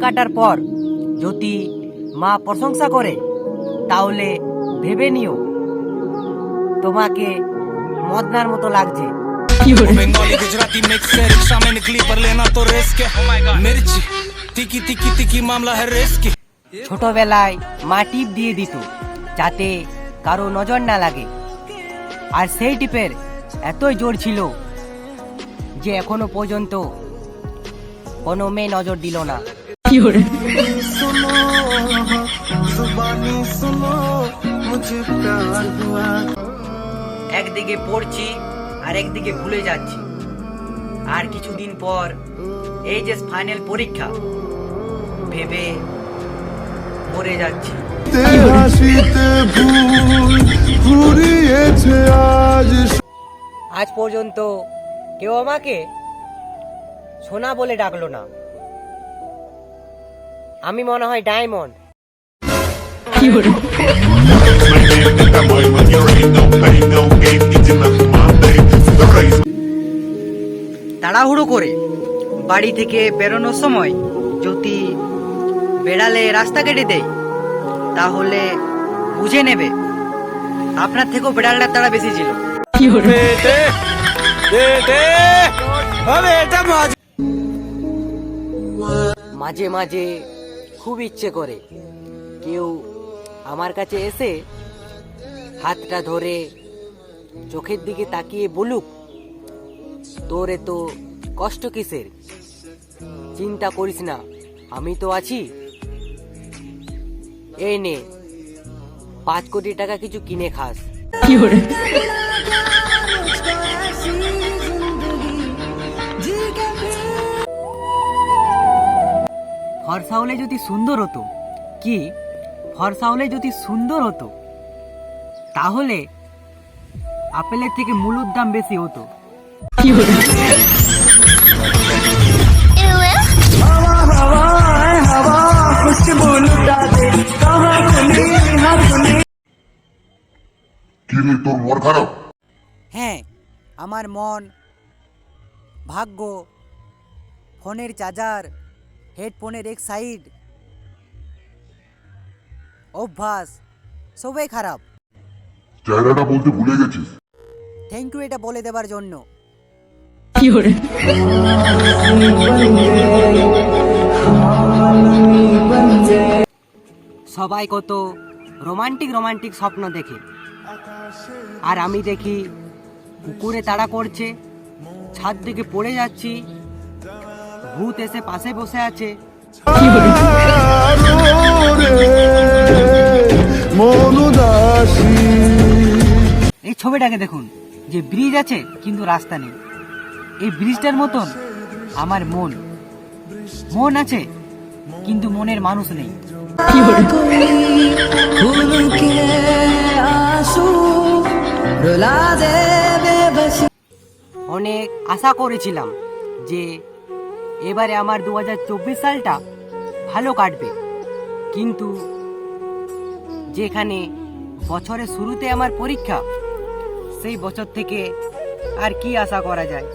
কাটার পর যদি মা প্রশংসা করে তাহলে ভেবে নিও তোমাকে মদনার মতো লাগছে। बंगाली गुजराती मिक्स है, रिक्शा में निकली पर लेना तो रिस्क है। मिर्ची तिकी तिकी तिकी मामला है रिस्क। ছোটবেলায় মা টিপ দিয়ে দিত যাতে কারো নজর না লাগে, আর সেই টিপের এতই জোর ছিল যে এখনো পর্যন্ত কোনো মেয়ে নজর দিল না। একদিকে পড়ছি আর একদিকে ভুলে যাচ্ছি, আর কিছুদিন পর এই যে ফাইনাল পরীক্ষা ভেবে মরে যাচ্ছি। আজ পর্যন্ত কেউ আমাকে সোনা বলে ডাকলো না। আমি মনে হয় ডায়মন্ড। তাড়াহুড়ো করে বাড়ি থেকে বেরোনোর সময় যদি বেড়ালে রাস্তা কেটে দেয় তাহলে বুঝে নেবে আপনার থেকেও বেড়ালটার তাড়া বেশি ছিল। মাঝে মাঝে খুব ইচ্ছে করে কেউ আমার কাছে এসে হাতটা ধরে চোখের দিকে তাকিয়ে বলুক, তোর এত কষ্ট কিসের, চিন্তা করিস না, আমি তো আছি, এই নে 5 কোটি টাকা কিছু কিনে খাস। ফর্সা হলে যদি সুন্দর হতো, কি ফর্সা হলে যদি সুন্দর হতো তাহলে আপেলের থেকে মূলুর দাম বেশি হতো। তোর মন খারাপ? হ্যাঁ, আমার মন, ভাগ্য, ফোনের চার্জার, হেডফোনের এক সাইড, অভ্যাস সবই খারাপ। চেহারাটা বলতে ভুলে গেছিস। থ্যাংক ইউ এটা বলে দেবার জন্য। সবাই কত রোমান্টিক রোমান্টিক স্বপ্ন দেখে, আর আমি দেখি পুকুরে তাড়া করছে, ছাদ থেকে পড়ে যাচ্ছি, ভূত এসে পাশে বসে আছে। এই ছবিটাকে দেখুন, যে ব্রিজ আছে কিন্তু রাস্তা নেই। এই ব্রিজটার মতন আমার মন, মন আছে কিন্তু মনের মানুষ নেই। অনেক আশা করেছিলাম যে এবারে আমার 2024 সালটা ভালো কাটবে, কিন্তু যেখানে বছরের শুরুতে আমার পরীক্ষা, সেই বছর থেকে আর কি আশা করা যায়।